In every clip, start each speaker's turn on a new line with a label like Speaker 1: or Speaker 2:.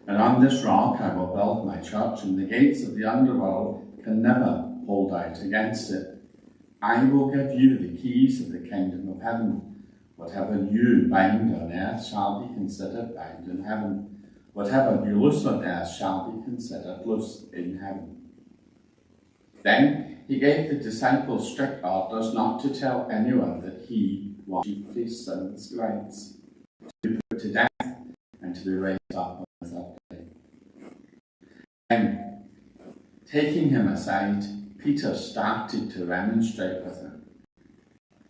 Speaker 1: And on this rock I will build my church, and the gates of the underworld can never hold out against it. I will give you the keys of the kingdom of heaven. Whatever you bind on earth shall be considered bound in heaven. Whatever you loose on earth shall be considered loose in heaven. Then he gave the disciples strict orders not to tell anyone that he was chief priest's son's rights, to be put to death and to be raised up on the third day. Then, taking him aside, Peter started to remonstrate with him.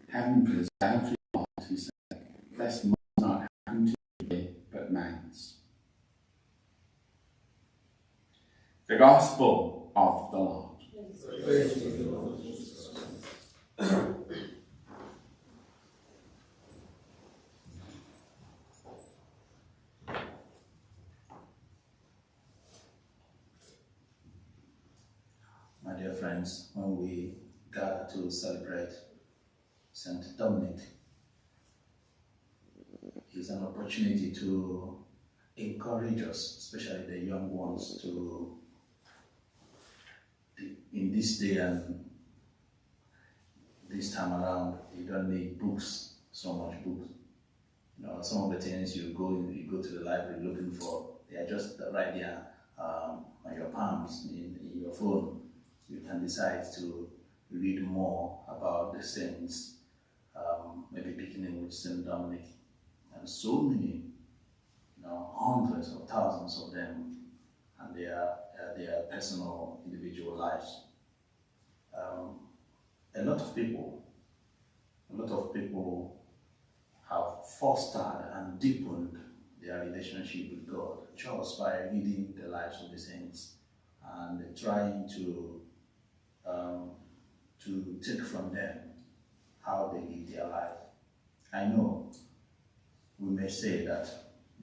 Speaker 1: Heaven preserve you, Lord, he said. This must not happen to you, but man's. The Gospel of the Lord. Praise to you, Lord Jesus.
Speaker 2: My dear friends, when we gather to celebrate St. Dominic, it's an opportunity to encourage us, especially the young ones, to, in this day and this time around, you don't need books, so much books. You know, some of the things you go to the library looking for, they are just right there on your palms, in your phone. You can decide to read more about the saints, maybe beginning with St. Dominic, and so many, hundreds of thousands of them, and their personal, individual lives. A lot of people have fostered and deepened their relationship with God just by reading the lives of the saints and trying to take from them how they live their life. I know we may say that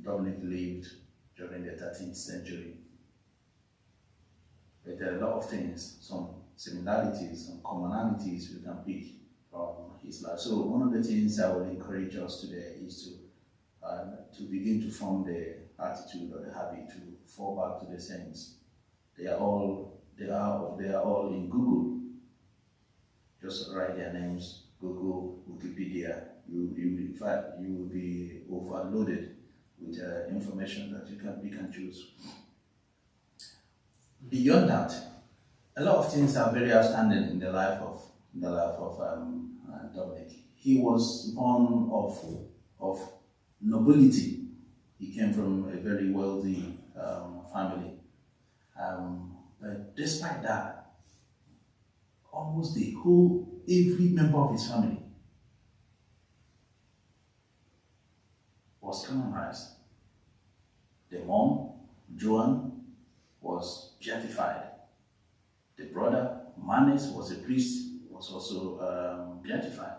Speaker 2: Dominic lived during the 13th century, but there are a lot of things, some similarities, some commonalities we can pick from his life. So one of the things I will encourage us today is to begin to form the attitude or the habit to fall back to the saints. They are all in Google. Just write their names, Google, Wikipedia. In fact, you will be overloaded with information that you can pick and choose. Beyond that, a lot of things are very outstanding in the life of Dominic. He was born of nobility. He came from a very wealthy family. But despite that, almost every member of his family was canonized. The mom, Joan, was beatified. The brother, Manes, was a priest, was also beatified.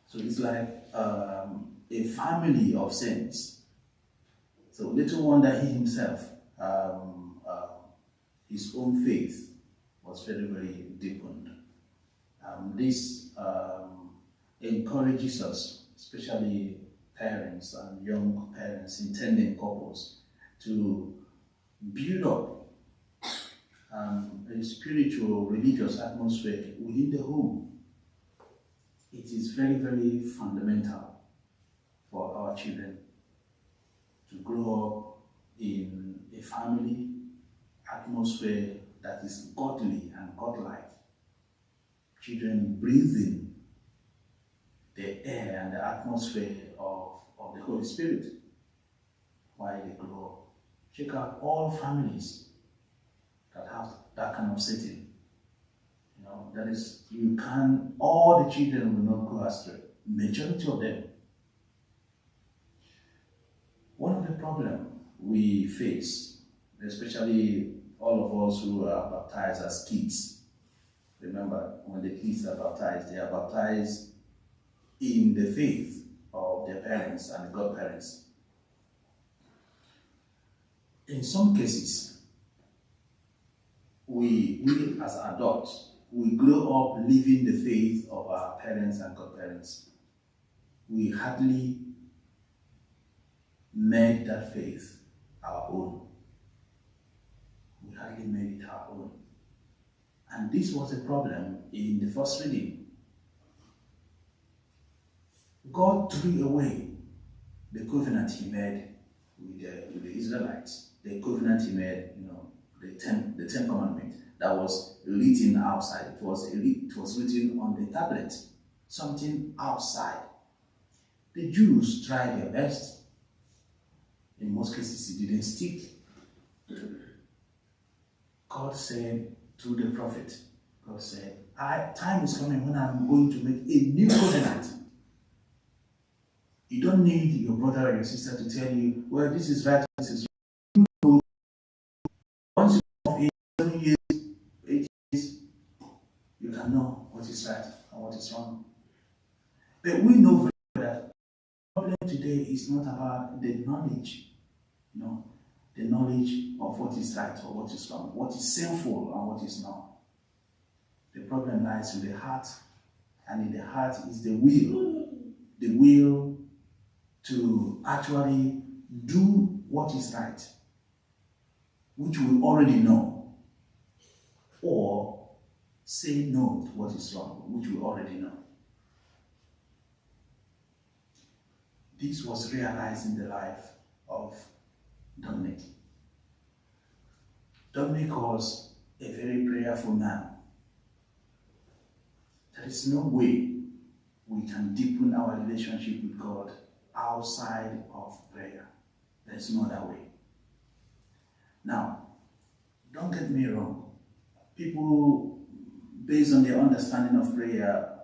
Speaker 2: So it's like a family of saints. So little wonder he himself, his own faith was very, very deepened. This encourages us, especially parents and young parents, intending couples, to build up a spiritual, religious atmosphere within the home. It is very, very fundamental for our children to grow up in a family atmosphere that is godly and godlike. Children breathing the air and the atmosphere of the Holy Spirit while they grow up. Check out all families that have that kind of setting. That is, all the children will not go astray. Majority of them. One of the problems we face, especially all of us who are baptized as kids, remember, when the kids are baptized, they are baptized in the faith of their parents and godparents. In some cases, we as adults, we grow up living the faith of our parents and godparents. We hardly made that faith our own. We hardly made it our own. And this was a problem in the first reading. God threw away the covenant he made with the Israelites, the covenant he made, the Ten Commandments that was written outside. It was written on the tablet, something outside. The Jews tried their best. In most cases, it didn't stick. God said through the prophet, God said, time is coming when I'm going to make a new covenant. You don't need your brother or your sister to tell you, well, this is right, this is wrong. You know, once you come of age, 7 years, 8 years, you can know what is right and what is wrong. But we know very well that the problem today is not about the knowledge, the knowledge of what is right or what is wrong, what is sinful and what is not. The problem lies in the heart, and in the heart is the will to actually do what is right, which we already know, or say no to what is wrong, which we already know. This was realized in the life of Dominic. Dominic was a very prayerful man. There is no way we can deepen our relationship with God outside of prayer. There is no other way. Now, don't get me wrong. People, based on their understanding of prayer,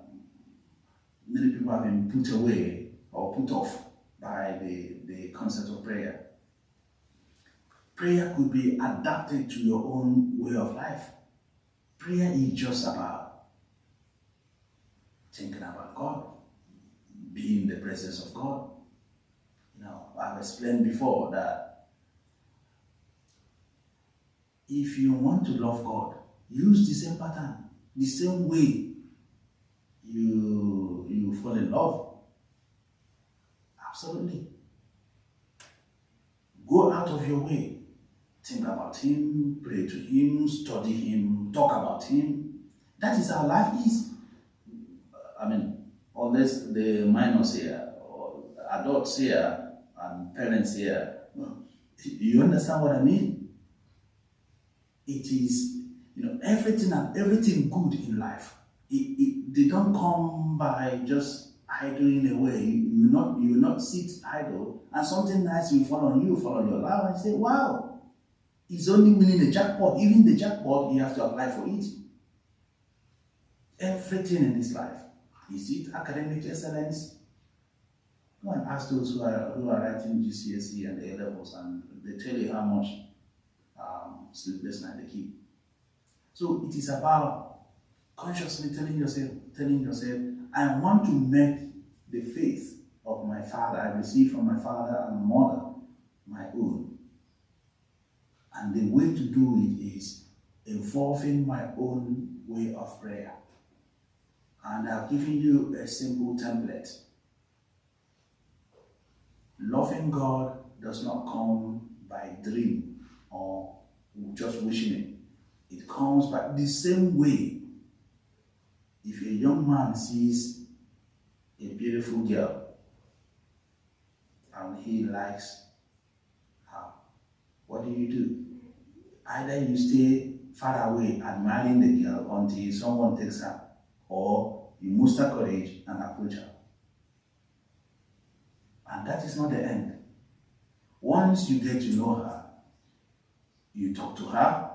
Speaker 2: many people have been put away or put off by the concept of prayer. Prayer could be adapted to your own way of life. Prayer is just about thinking about God, being in the presence of God. I've explained before that if you want to love God, use the same pattern, the same way you fall in love. Absolutely. Go out of your way. Think about Him, pray to Him, study Him, talk about Him. That is how life is. Unless the minors here, or adults here, and parents here, you understand what I mean? It is, everything good in life. They don't come by just idling away. You will not sit idle, and something nice will fall on your lap, and say, wow, it's only winning the jackpot. Even the jackpot, you have to apply for it. Everything in this life. Is it academic excellence? Go and ask those who are writing GCSE and A levels, and they tell you how much sleepless night they keep. So it is about consciously telling yourself, I want to make the faith of my father I received from my father and mother my own. And the way to do it is involving my own way of prayer. And I've given you a simple template. Loving God does not come by dream or just wishing it. It comes by the same way. If a young man sees a beautiful girl and he likes her, what do? Either you stay far away admiring the girl until someone takes her, or you muster courage and approach her. And that is not the end. Once you get to know her, you talk to her,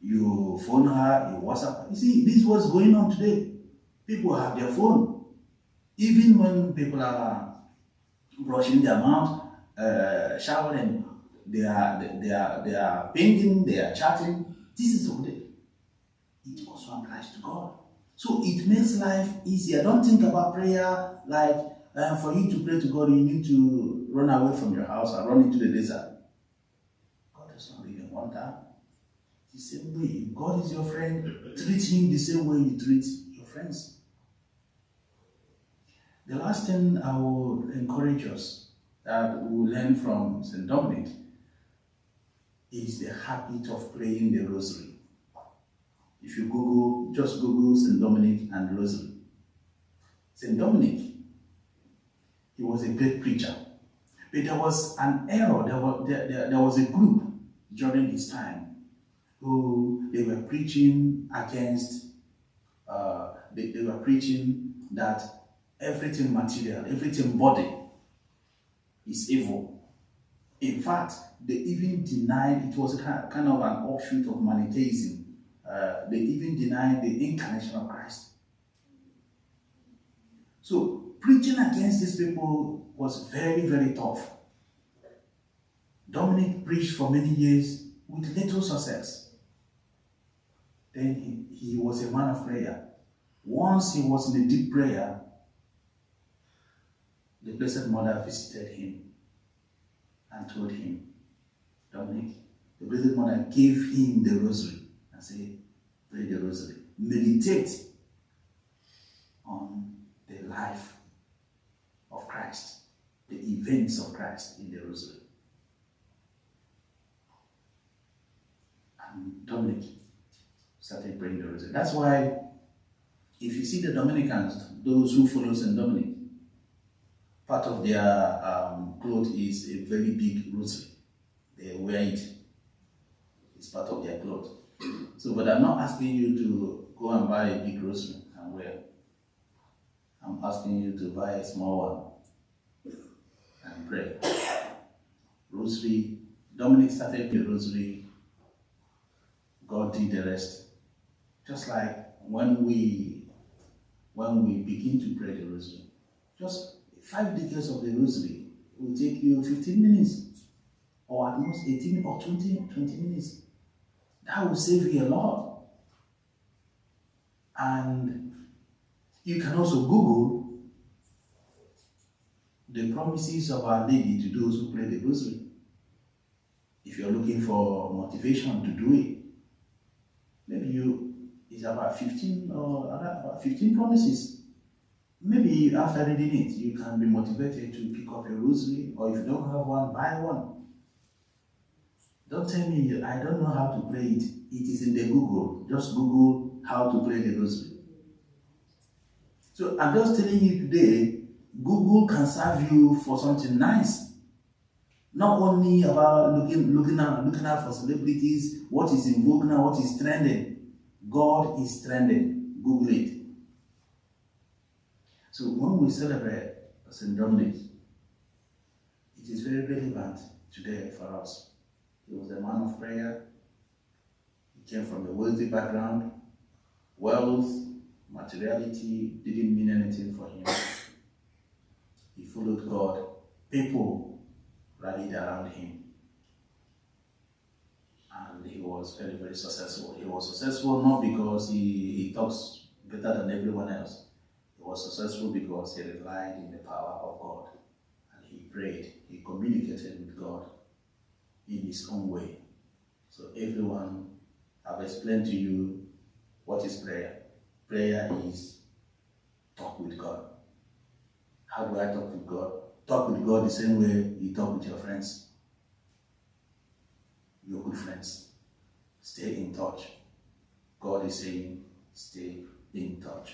Speaker 2: you phone her, you WhatsApp her. You see, this is what's going on today. People have their phone. Even when people are brushing their mouth, showering, they are pinging, they are chatting. This is what it also applies to God. So it makes life easier. Don't think about prayer like for you to pray to God, you need to run away from your house and run into the desert. God does not really want that. The same way, if God is your friend, treat Him the same way you treat your friends. The last thing I will encourage us that we will learn from St. Dominic is the habit of praying the rosary. If you Google, just Google St. Dominic and rosary. St. Dominic, he was a great preacher. But there was an error, there was a group during his time who they were preaching against, they were preaching that everything material, everything body is evil. In fact, they even denied, it was kind of an offshoot of Manichaeism. They even denied the incarnation of Christ. So, preaching against these people was very, very tough. Dominic preached for many years with little success. Then he was a man of prayer. Once he was in a deep prayer, the Blessed Mother visited him and told him, Dominic, the Blessed Mother gave him the rosary and said, pray the rosary. Meditate on the life of Christ, the events of Christ in the rosary. And Dominic started praying the rosary. That's why, if you see the Dominicans, those who follow St. Dominic, part of their cloth is a very big rosary. They wear it. It's part of their cloth. So, but I'm not asking you to go and buy a big rosary and wear. I'm asking you to buy a small one and pray. Rosary, Dominic started the rosary, God did the rest. Just like when we begin to pray the rosary, just 5 decades of the rosary will take you 15 minutes, or at most 18 or 20 minutes. That will save you a lot. And you can also Google the promises of Our Lady to those who pray the rosary. If you're looking for motivation to do it, maybe it's about 15 promises. Maybe after reading it, you can be motivated to pick up a rosary, or if you don't have one, buy one. Don't tell me I don't know how to pray it. It is in the Google. Just Google how to pray the rosary. So I'm just telling you today, Google can serve you for something nice. Not only about looking out for celebrities, what is in vogue now, what is trending. God is trending. Google it. So when we celebrate St. Dominic, it is very relevant today for us. He was a man of prayer. He came from a wealthy background. Wealth, materiality didn't mean anything for him. He followed God. People rallied around him. And he was very, very successful. He was successful not because he talks better than everyone else. He was successful because he relied in the power of God. And he prayed. He communicated with God in his own way. So everyone, I've explained to you what is prayer. Prayer is talk with God. How do I talk with God? Talk with God the same way you talk with your friends. Your good friends. Stay in touch. God is saying, stay in touch.